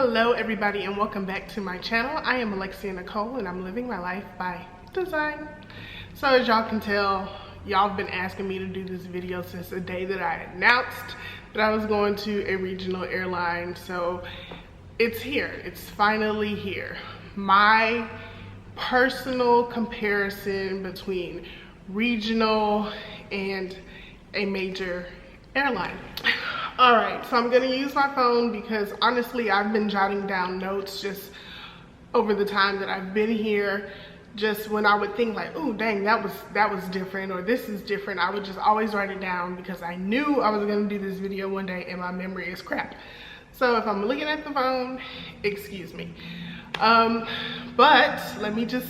Hello everybody and welcome back to my channel. I am Alexia Nicole and I'm living my life by design. So as y'all can tell, y'all have been asking me to do this video since the day that I announced that I was going to a regional airline. So it's here, it's finally here. My personal comparison between regional and a major airline. All right, so I'm gonna use my phone because honestly, I've been jotting down notes just over the time that I've been here. Just when I would think like, oh dang, that was different, or this is different, I would just always write it down because I knew I was gonna do this video one day and my memory is crap. So if I'm looking at the phone, excuse me. But let me just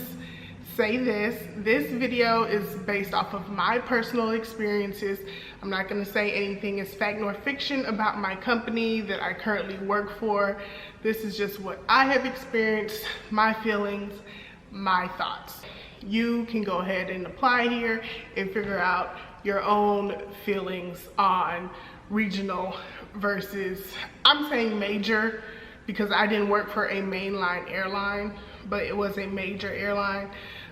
say this video is based off of my personal experiences. I'm not going to say anything is fact nor fiction about my company that I currently work for. This is just what I have experienced, my feelings, my thoughts. You can go ahead and apply here and figure out your own feelings on regional versus, I'm saying major because I didn't work for a mainline airline, but it was a major airline.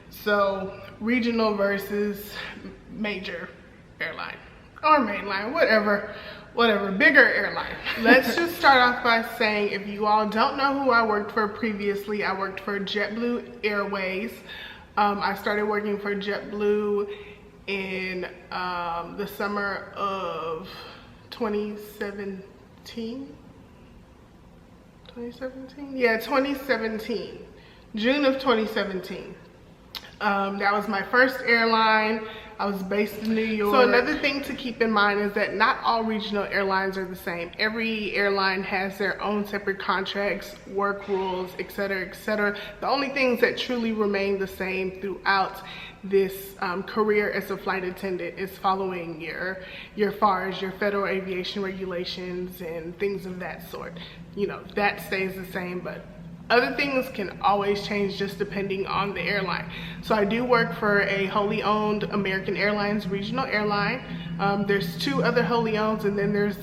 So regional versus major airline or mainline, whatever, bigger airline. Let's just start off by saying, if you all don't know who I worked for previously, I worked for JetBlue Airways. I started working for JetBlue in the summer of 2017. 2017? Yeah, 2017. June of 2017. That was my first airline. I was based in New York. So another thing to keep in mind is that not all regional airlines are the same. Every airline has their own separate contracts, work rules, etc., etc. The only things that truly remain the same throughout this career as a flight attendant is following your FARs, your federal aviation regulations and things of that sort. You know, that stays the same, but other things can always change just depending on the airline. So I do work for a wholly owned American Airlines regional airline. There's two other wholly owns, and then there's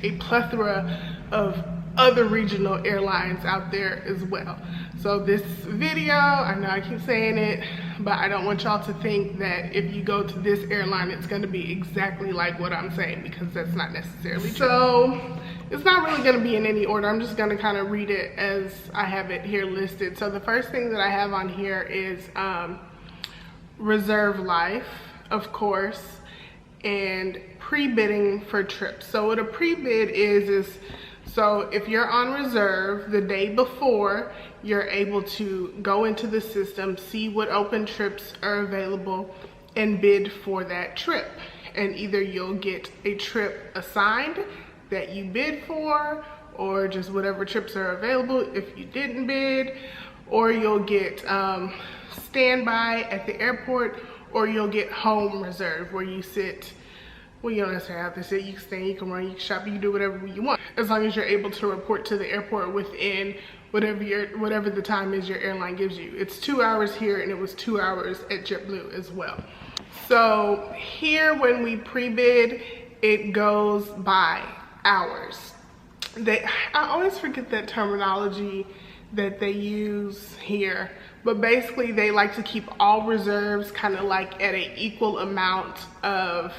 a plethora of other regional airlines out there as well. So this video, I know I keep saying it, but I don't want y'all to think that if you go to this airline, it's gonna be exactly like what I'm saying, because that's not necessarily true. So it's not really gonna be in any order. I'm just gonna kind of read it as I have it here listed. So the first thing that I have on here is reserve life, of course, and pre-bidding for trips. So what a pre-bid is so if you're on reserve the day before, you're able to go into the system, see what open trips are available, and bid for that trip. And either you'll get a trip assigned that you bid for, or just whatever trips are available if you didn't bid, or you'll get standby at the airport, or you'll get home reserve where you sit. Well, you don't necessarily have to sit, you can stand, you can run, you can shop, you can do whatever you want, as long as you're able to report to the airport within whatever the time is your airline gives you. It's 2 hours here, and it was 2 hours at JetBlue as well. So here, when we pre-bid, it goes by hours. I always forget that terminology that they use here, but basically they like to keep all reserves kind of like at an equal amount of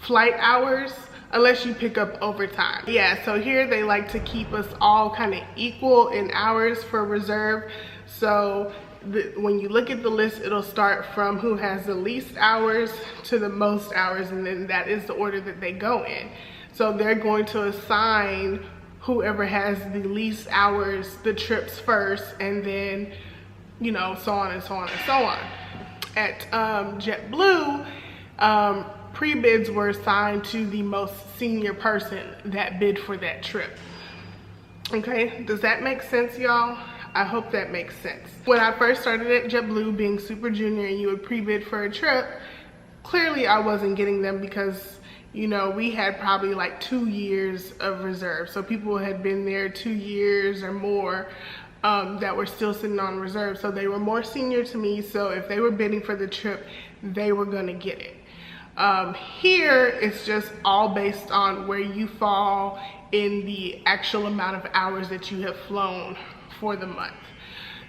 flight hours, unless you pick up overtime. Yeah, so here they like to keep us all kind of equal in hours for reserve. So when you look at the list, it'll start from who has the least hours to the most hours, and then that is the order that they go in. So they're going to assign whoever has the least hours the trips first, and then, you know, so on and so on and so on. At JetBlue, pre-bids were assigned to the most senior person that bid for that trip. Okay, does that make sense, y'all? I hope that makes sense. When I first started at JetBlue, being super junior, and you would pre-bid for a trip, clearly I wasn't getting them because, you know, we had probably like 2 years of reserve. So people had been there 2 years or more that were still sitting on reserve. So they were more senior to me. So if they were bidding for the trip, they were gonna get it. Here, it's just all based on where you fall in the actual amount of hours that you have flown for the month.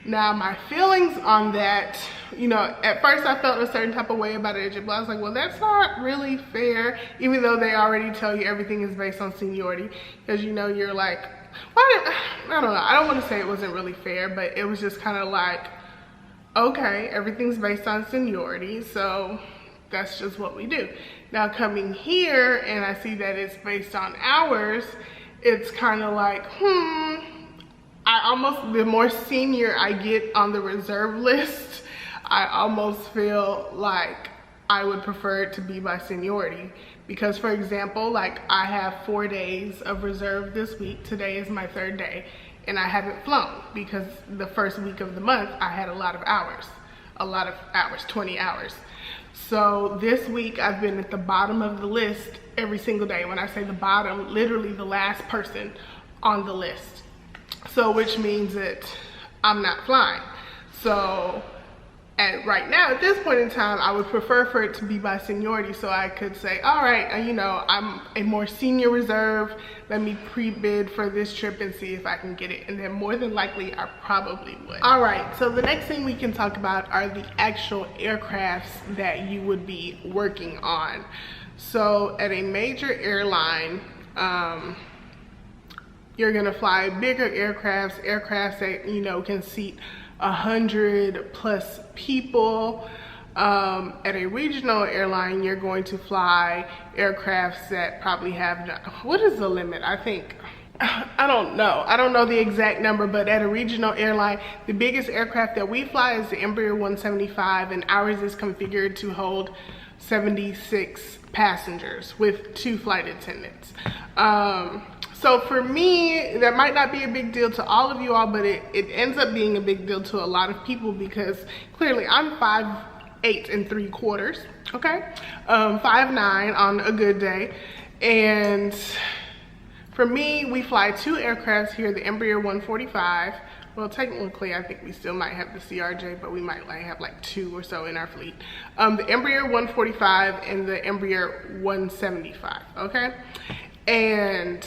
Now, my feelings on that, you know, at first I felt a certain type of way about it. I was like, well, that's not really fair, even though they already tell you everything is based on seniority. Because, you know, you're like, well, I don't know. I don't want to say it wasn't really fair, but it was just kind of like, okay, everything's based on seniority, so that's just what we do. Now, coming here and I see that it's based on hours, it's kind of like, the more senior I get on the reserve list, I almost feel like I would prefer it to be by seniority. Because, for example, like I have 4 days of reserve this week. Today is my 3rd day, and I haven't flown because the first week of the month I had a lot of hours, 20 hours. So this week I've been at the bottom of the list every single day. When I say the bottom, literally the last person on the list. So which means that I'm not flying. So right now, at this point in time, I would prefer for it to be by seniority, so I could say, all right, you know, I'm a more senior reserve. Let me pre-bid for this trip and see if I can get it. And then more than likely, I probably would. All right, so the next thing we can talk about are the actual aircrafts that you would be working on. So at a major airline, you're gonna fly bigger aircrafts that, you know, can seat 100+ people. At a regional airline, you're going to fly aircrafts that probably have, what is the limit? I think, I don't know the exact number, but at a regional airline, the biggest aircraft that we fly is the Embraer 175, and ours is configured to hold 76 passengers with 2 flight attendants. So for me, that might not be a big deal to all of you all, but it ends up being a big deal to a lot of people because clearly I'm 5'8" and 3/4, okay? 5'9" on a good day. And for me, we fly 2 aircrafts here, the Embraer 145. Well, technically, I think we still might have the CRJ, but we might have like 2 or so in our fleet. The Embraer 145 and the Embraer 175, okay? And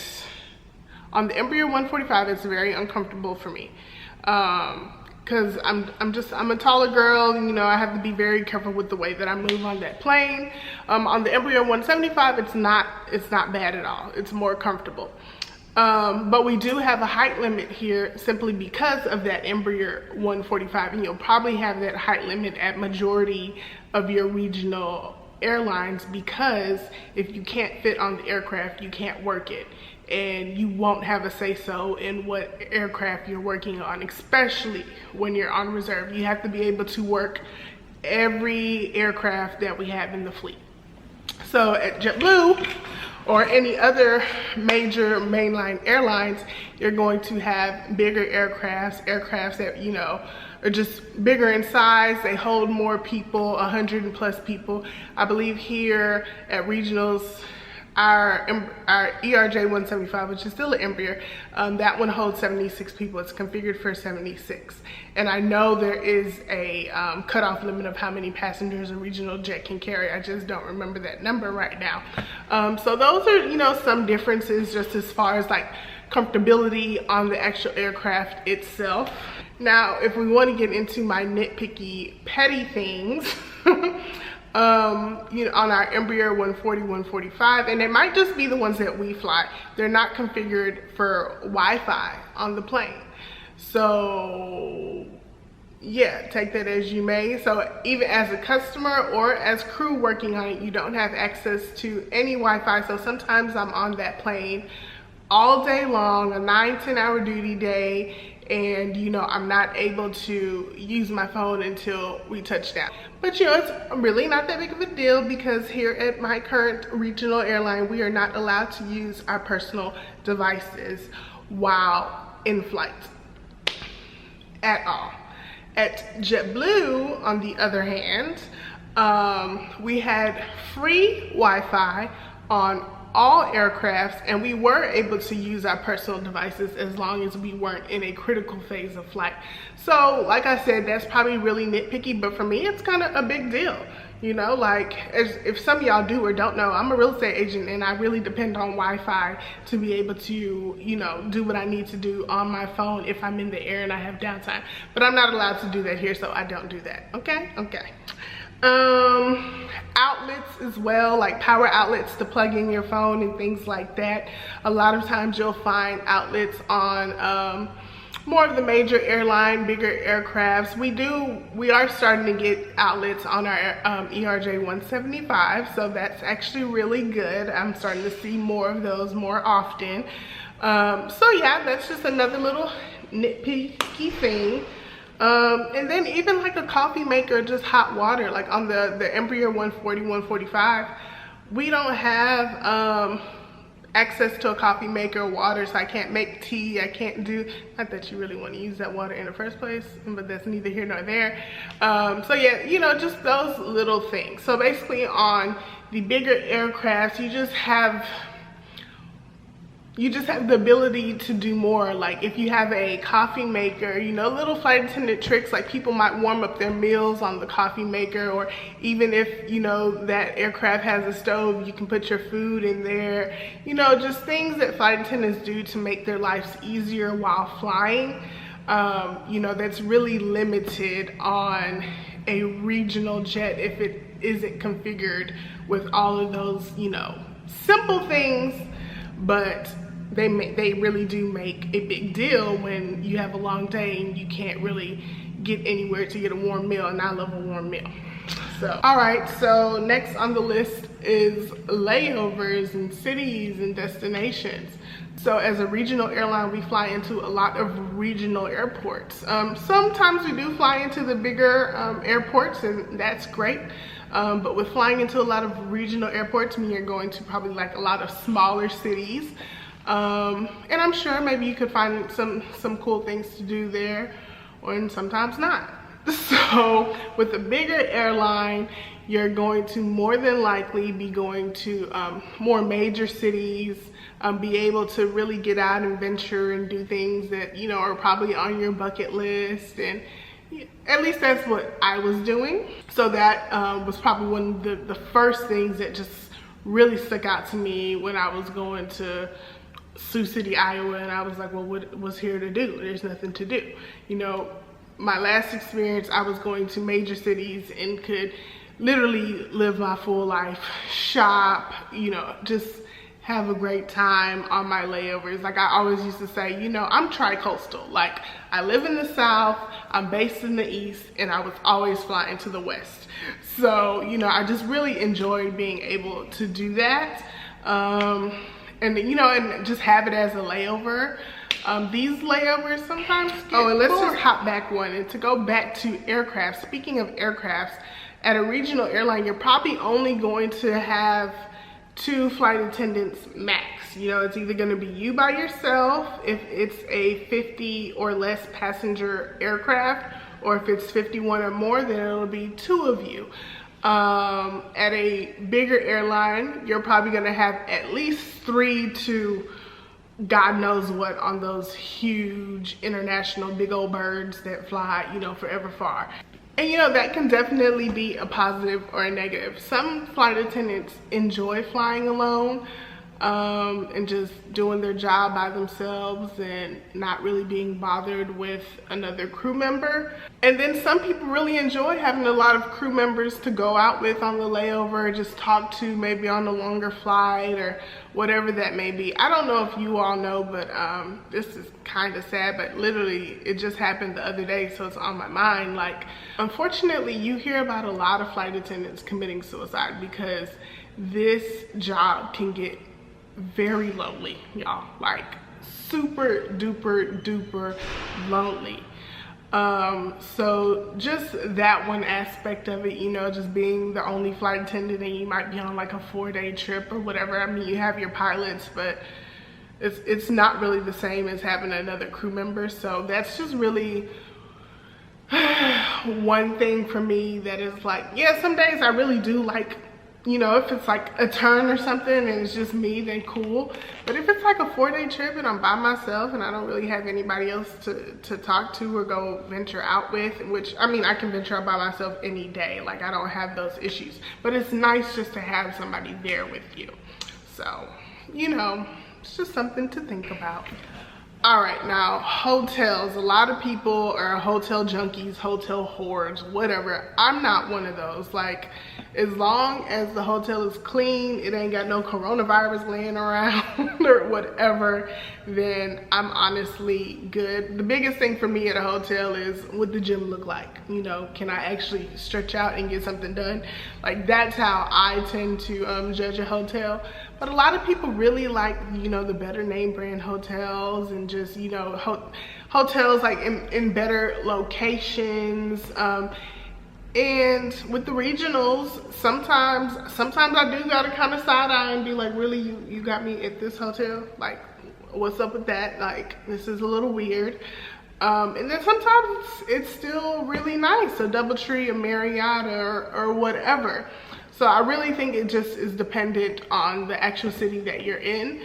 on the Embraer 145, it's very uncomfortable for me because I'm a taller girl, and, you know, I have to be very careful with the way that I move on that plane. On the Embraer 175, it's not bad at all. It's more comfortable. But we do have a height limit here simply because of that Embraer 145, and you'll probably have that height limit at majority of your regional airlines, because if you can't fit on the aircraft, you can't work it, and you won't have a say-so in what aircraft you're working on, especially when you're on reserve. You have to be able to work every aircraft that we have in the fleet. So at JetBlue or any other major mainline airlines, you're going to have bigger aircrafts that, you know, are just bigger in size. They hold more people, 100+ people. I believe here at regionals, our ERJ 175, which is still an Embraer, that one holds 76 people. It's configured for 76. And I know there is a cutoff limit of how many passengers a regional jet can carry. I just don't remember that number right now. So those are, you know, some differences just as far as like comfortability on the actual aircraft itself. Now, if we want to get into my nitpicky, petty things, you know, on our Embraer 140, 145, and it might just be the ones that we fly, they're not configured for Wi-Fi on the plane. So yeah, take that as you may. So even as a customer or as crew working on it, you don't have access to any Wi-Fi. So sometimes I'm on that plane all day long, a 9-10 hour duty day, and, you know, I'm not able to use my phone until we touch down. But, you know, it's really not that big of a deal, because here at my current regional airline, we are not allowed to use our personal devices while in flight at all. At JetBlue, on the other hand, we had free Wi-Fi on all aircrafts, and we were able to use our personal devices as long as we weren't in a critical phase of flight. So like I said, that's probably really nitpicky, but for me it's kind of a big deal. You know, like, if some of y'all do or don't know, I'm a real estate agent and I really depend on Wi-Fi to be able to, you know, do what I need to do on my phone if I'm in the air and I have downtime. But I'm not allowed to do that here, so I don't do that. Okay. Outlets as well, like power outlets to plug in your phone and things like that. A lot of times you'll find outlets on more of the major airline, bigger aircrafts. We are starting to get outlets on our ERJ 175, so that's actually really good. I'm starting to see more of those more often. So yeah, that's just another little nitpicky thing. And then even like a coffee maker, just hot water, like on the Embraer 140, 145, we don't have access to a coffee maker or water, so I can't make tea. I can't do, not that you really want to use that water in the first place, but that's neither here nor there. So yeah, you know, just those little things. So basically on the bigger aircrafts, you just have the ability to do more. Like if you have a coffee maker, you know, little flight attendant tricks, like people might warm up their meals on the coffee maker, or even if, you know, that aircraft has a stove, you can put your food in there. You know, just things that flight attendants do to make their lives easier while flying. You know, that's really limited on a regional jet if it isn't configured with all of those, you know, simple things, but they really do make a big deal when you have a long day and you can't really get anywhere to get a warm meal, and I love a warm meal. So, all right, so next on the list is layovers in cities and destinations. So as a regional airline, we fly into a lot of regional airports. Sometimes we do fly into the bigger airports, and that's great. But with flying into a lot of regional airports, you're going to probably like a lot of smaller cities. And I'm sure maybe you could find some cool things to do there, and sometimes not. So with a bigger airline, you're going to more than likely be going to more major cities, be able to really get out and venture and do things that, you know, are probably on your bucket list. And at least that's what I was doing. So that was probably one of the first things that just really stuck out to me when I was going to Sioux City, Iowa, and I was like, well, what was here to do? There's nothing to do. You know, my last experience, I was going to major cities and could literally live my full life, shop, you know, just have a great time on my layovers. Like I always used to say, you know, I'm tri-coastal. Like I live in the South, I'm based in the East, and I was always flying to the West. So, you know, I just really enjoyed being able to do that. And you know, and just have it as a layover. These layovers sometimes get and let's just hop back one. And to go back to aircraft, speaking of aircrafts, at a regional airline, you're probably only going to have 2 flight attendants max. You know, it's either going to be you by yourself if it's a 50 or less passenger aircraft, or if it's 51 or more, then it'll be 2 of you. At a bigger airline, you're probably going to have at least 3 to God knows what on those huge international big old birds that fly, you know, forever far. And you know, that can definitely be a positive or a negative. Some flight attendants enjoy flying alone, and just doing their job by themselves and not really being bothered with another crew member. And then some people really enjoy having a lot of crew members to go out with on the layover, just talk to maybe on a longer flight or whatever that may be. I don't know if you all know, but this is kind of sad, but literally it just happened the other day, so it's on my mind. Like, unfortunately, you hear about a lot of flight attendants committing suicide because this job can get very lonely, y'all, like super duper duper lonely. So just that one aspect of it, you know, just being the only flight attendant and you might be on like a 4-day trip or whatever. I mean, you have your pilots, but it's not really the same as having another crew member. So that's just really one thing for me that is like, yeah, some days I really do like you know, if it's like a turn or something and it's just me, then cool. But if it's like a 4-day trip and I'm by myself and I don't really have anybody else to talk to or go venture out with, which, I mean, I can venture out by myself any day. Like, I don't have those issues. But it's nice just to have somebody there with you. So, you know, it's just something to think about. All right, now hotels. A lot of people are hotel junkies, hotel whores, whatever. I'm not one of those. Like, as long as the hotel is clean, it ain't got no coronavirus laying around or whatever, then I'm honestly good. The biggest thing for me at a hotel is what the gym look like. You know, can I actually stretch out and get something done? Like, that's how I tend to judge a hotel. But a lot of people really like, you know, the better name brand hotels and just, you know, hotels like in better locations. And with the regionals, sometimes I do gotta kind of side eye and be like, really, you got me at this hotel? Like, what's up with that? Like, this is a little weird. And then sometimes it's still really nice, a DoubleTree, a Marriott, or whatever. So I really think it just is dependent on the actual city that you're in.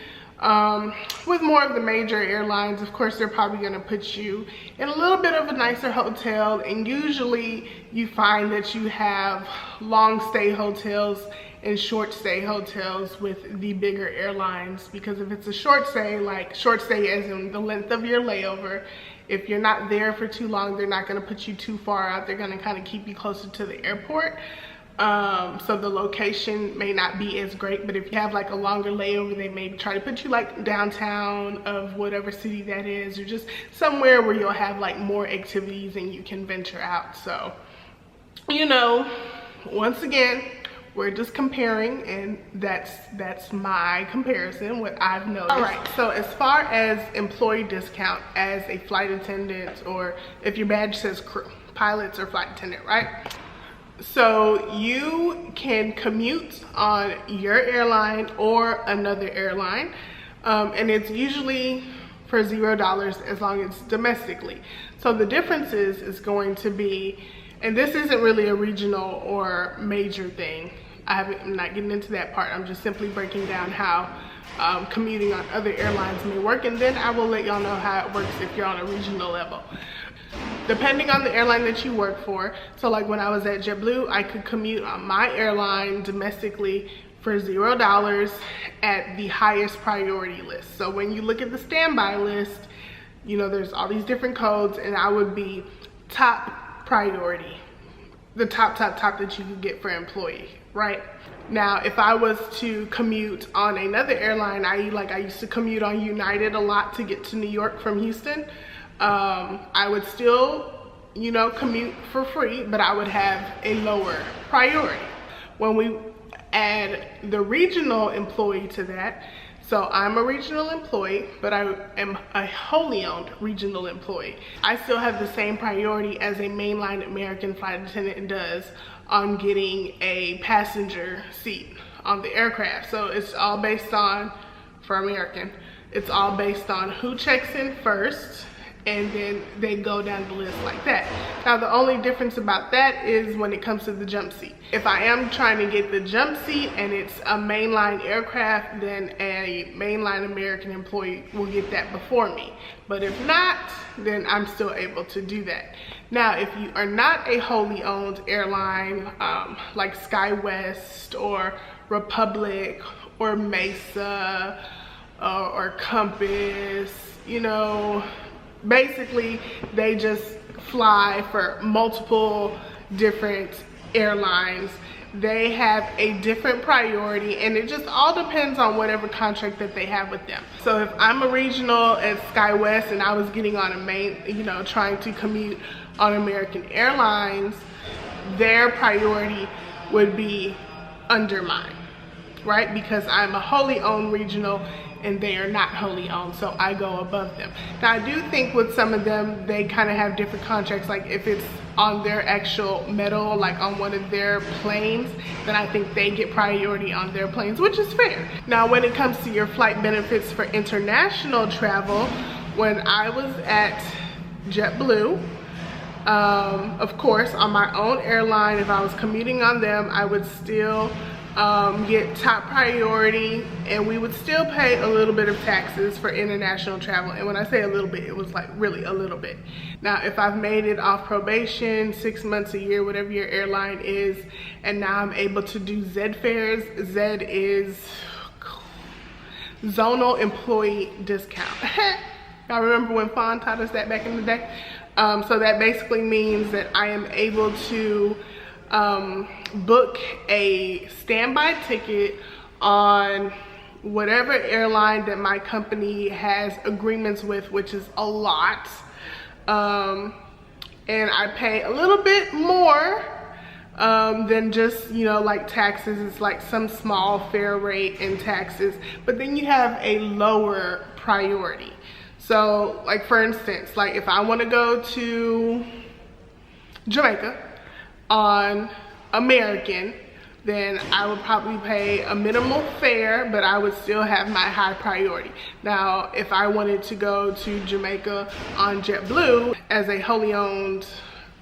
With more of the major airlines, of course, they're probably gonna put you in a little bit of a nicer hotel, and usually you find that you have long stay hotels and short stay hotels with the bigger airlines, because if it's a short stay, like short stay as in the length of your layover, if you're not there for too long, they're not gonna put you too far out. They're gonna kind of keep you closer to the airport. So the location may not be as great, but if you have like a longer layover, they may try to put you like downtown of whatever city that is, or just somewhere where you'll have like more activities and you can venture out. So, you know, once again, we're just comparing, and that's my comparison, what I've noticed. All right, so as far as employee discount as a flight attendant, or if your badge says crew, pilots or flight attendant, right? So you can commute on your airline or another airline, and it's usually for $0 as long as it's domestically. So the difference is going to be, and this isn't really a regional or major thing. I'm not getting into that part. I'm just simply breaking down how commuting on other airlines may work, and then I will let y'all know how it works if you're on a regional level. Depending on the airline that you work for, so like when I was at JetBlue, I could commute on my airline domestically for $0 at the highest priority list. So when you look at the standby list, you know, there's all these different codes, and I would be top priority, the top that you could get for employee, right? Now, if I was to commute on another airline, I used to commute on United a lot to get to New York from Houston, I would still, you know, commute for free, but I would have a lower priority. When we add the regional employee to that, so I'm a regional employee, but I am a wholly owned regional employee. I still have the same priority as a mainline American flight attendant does on getting a passenger seat on the aircraft. So it's all based on, for American, it's all based on who checks in first, and then they go down the list like that. Now, the only difference about that is when it comes to the jump seat. If I am trying to get the jump seat and it's a mainline aircraft, then a mainline American employee will get that before me. But if not, then I'm still able to do that. Now, if you are not a wholly owned airline, like SkyWest or Republic or Mesa or Compass, you know, basically they just fly for multiple different airlines. They have a different priority, and it just all depends on whatever contract that they have with them. So if I'm a regional at SkyWest and I was getting on a main, you know, trying to commute on American Airlines, their priority would be under mine, right? Because I'm a wholly owned regional and they are not wholly owned, so I go above them. Now, I do think with some of them, they kind of have different contracts. Like if it's on their actual metal, like on one of their planes, then I think they get priority on their planes, which is fair. Now, when it comes to your flight benefits for international travel, when I was at JetBlue, of course, on my own airline, if I was commuting on them, I would still get top priority, and we would still pay a little bit of taxes for international travel. And when I say a little bit, it was like really a little bit. Now, if I've made it off probation, 6 months, a year, whatever your airline is, and now I'm able to do Z fares. Z is zonal employee discount. Y'all remember when Fawn taught us that back in the day? So that basically means that I am able to book a standby ticket on whatever airline that my company has agreements with, which is a lot. And I pay a little bit more than just, you know, like taxes. It's like some small fair rate and taxes, but then you have a lower priority. So like, for instance, like if I want to go to Jamaica on American, then I would probably pay a minimal fare, but I would still have my high priority. Now, if I wanted to go to Jamaica on JetBlue as a wholly owned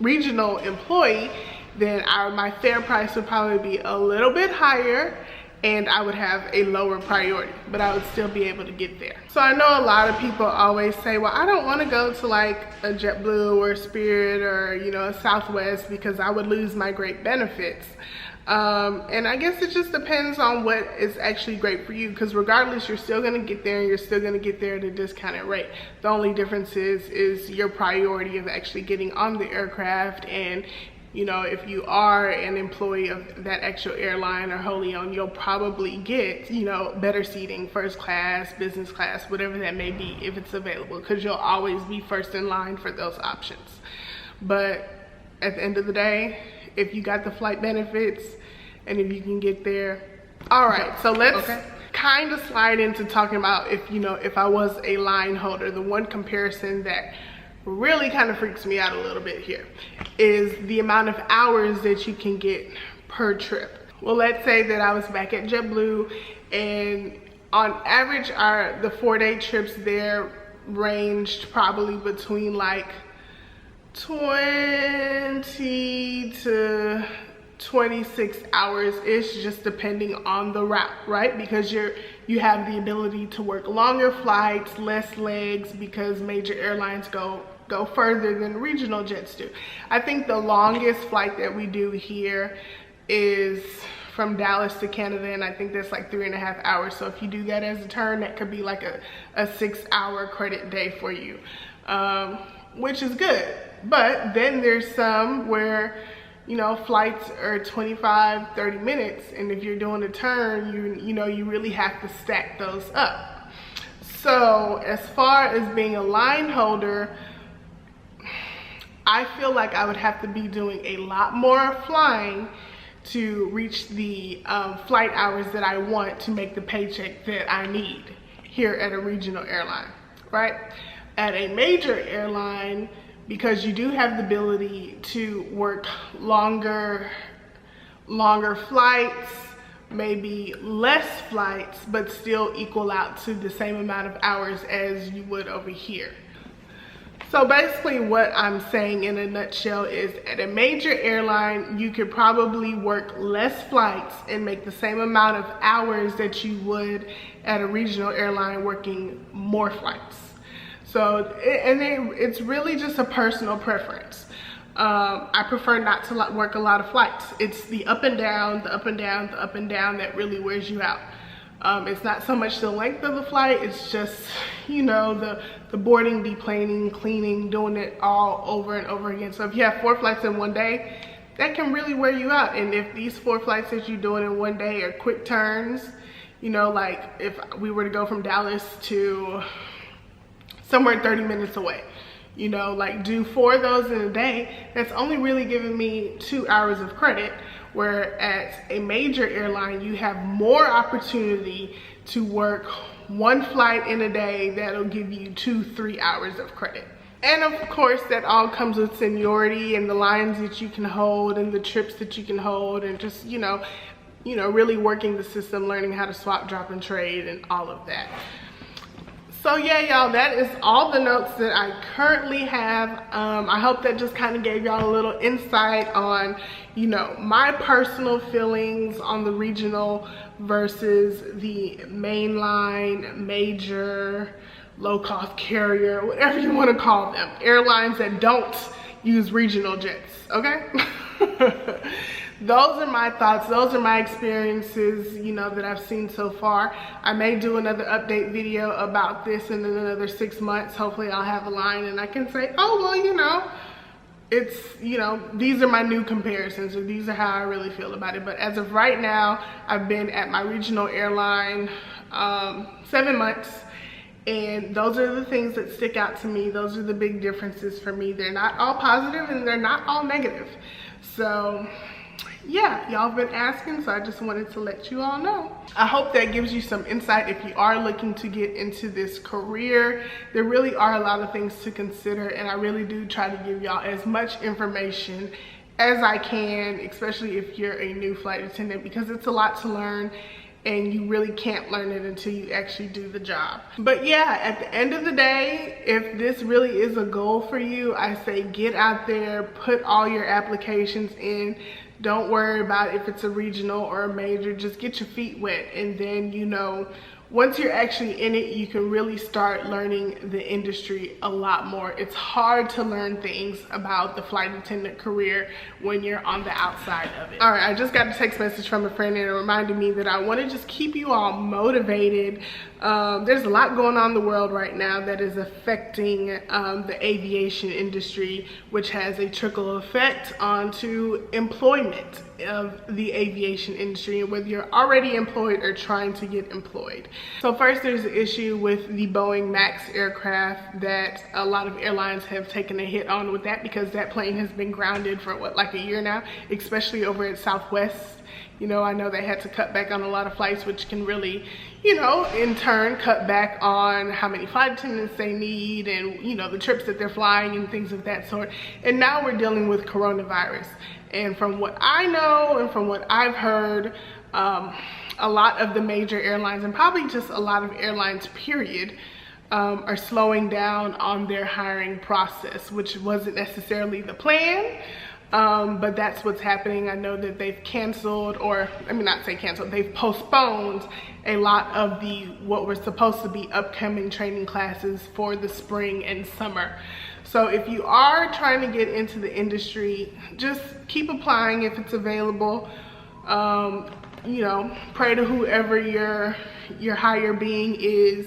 regional employee, then my fare price would probably be a little bit higher, and I would have a lower priority, but I would still be able to get there. So I know a lot of people always say, well, I don't want to go to like a JetBlue or Spirit or, you know, a Southwest because I would lose my great benefits. And I guess it just depends on what is actually great for you, because regardless, you're still going to get there, and you're still going to get there at a discounted rate. The only difference is your priority of actually getting on the aircraft. And you know, if you are an employee of that actual airline or wholly owned, you'll probably get, you know, better seating, first class, business class, whatever that may be, if it's available, because you'll always be first in line for those options. But at the end of the day, if you got the flight benefits and if you can get there. All right, so let's kind of slide into talking about if I was a line holder. The one comparison that really kind of freaks me out a little bit here is the amount of hours that you can get per trip. Well, let's say that I was back at JetBlue, and on average the 4-day trips there ranged probably between like 20 to 26 hours ish, just depending on the route, right? Because you have the ability to work longer flights, less legs, because major airlines go further than regional jets do. I think the longest flight that we do here is from Dallas to Canada, and I think that's like 3.5 hours. So if you do that as a turn, that could be like a 6-hour credit day for you, which is good. But then there's some where, you know, flights are 25-30 minutes, and if you're doing a turn, you really have to stack those up. So as far as being a line holder, I feel like I would have to be doing a lot more flying to reach the flight hours that I want to make the paycheck that I need here at a regional airline, right? At a major airline, because you do have the ability to work longer flights, maybe less flights, but still equal out to the same amount of hours as you would over here. So basically what I'm saying in a nutshell is, at a major airline, you could probably work less flights and make the same amount of hours that you would at a regional airline working more flights. So, it's really just a personal preference. I prefer not to work a lot of flights. It's the up and down, the up and down, the up and down that really wears you out. It's not so much the length of the flight, it's just, you know, the boarding, deplaning, cleaning, doing it all over and over again. So if you have 4 flights in one day, that can really wear you out. And if these 4 flights that you're doing in one day are quick turns, you know, like if we were to go from Dallas to somewhere 30 minutes away, you know, like do 4 of those in a day, that's only really giving me 2 hours of credit. Where at a major airline, you have more opportunity to work 1 flight in a day that'll give you 2-3 hours of credit. And of course, that all comes with seniority and the lines that you can hold and the trips that you can hold, and just, you know, really working the system, learning how to swap, drop, and trade, and all of that. So yeah, y'all, that is all the notes that I currently have. I hope that just kind of gave y'all a little insight on, you know, my personal feelings on the regional versus the mainline, major, low-cost carrier, whatever you want to call them, airlines that don't use regional jets, okay? Those are my thoughts, those are my experiences, you know, that I've seen so far. I may do another update video about this in another 6 months. Hopefully I'll have a line and I can say, oh, well, you know, it's, you know, these are my new comparisons, or these are how I really feel about it. But as of right now, I've been at my regional airline 7 months. And those are the things that stick out to me. Those are the big differences for me. They're not all positive and they're not all negative. So yeah, y'all have been asking, so I just wanted to let you all know. I hope that gives you some insight if you are looking to get into this career. There really are a lot of things to consider, and I really do try to give y'all as much information as I can, especially if you're a new flight attendant, because it's a lot to learn and you really can't learn it until you actually do the job. But yeah, at the end of the day, if this really is a goal for you, I say get out there, put all your applications in. Don't worry about if it's a regional or a major, just get your feet wet, and then, you know, once you're actually in it, you can really start learning the industry a lot more. It's hard to learn things about the flight attendant career when you're on the outside of it. All right, I just got a text message from a friend and it reminded me that I want to just keep you all motivated. There's a lot going on in the world right now that is affecting the aviation industry, which has a trickle effect onto employment of the aviation industry, whether you're already employed or trying to get employed. So first, there's the issue with the Boeing MAX aircraft that a lot of airlines have taken a hit on with that, because that plane has been grounded for what, like a year now, especially over at Southwest. You know, I know they had to cut back on a lot of flights, which can really, you know, in turn cut back on how many flight attendants they need and, you know, the trips that they're flying and things of that sort. And now we're dealing with coronavirus. And from what I know and from what I've heard, a lot of the major airlines, and probably just a lot of airlines period, are slowing down on their hiring process, which wasn't necessarily the plan. But that's what's happening. I know that they've canceled, or I mean, not say canceled, they've postponed a lot of what were supposed to be upcoming training classes for the spring and summer. So if you are trying to get into the industry, just keep applying if it's available. You know, pray to whoever your higher being is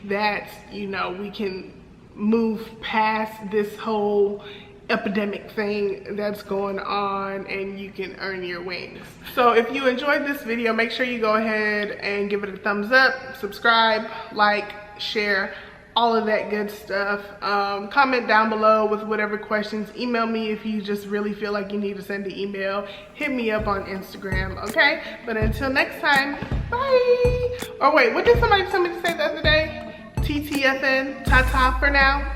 that, you know, we can move past this whole epidemic thing that's going on and you can earn your wings. So if you enjoyed this video, make sure you go ahead and give it a thumbs up, subscribe, like, share, all of that good stuff. Comment down below with whatever questions. Email me if you just really feel like you need to send an email. Hit me up on Instagram, okay? But until next time, bye. Or wait, what did somebody tell me to say the other day? TTFN, ta-ta for now.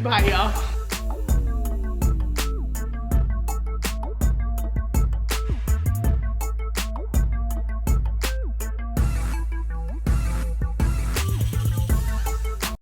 Bye, y'all.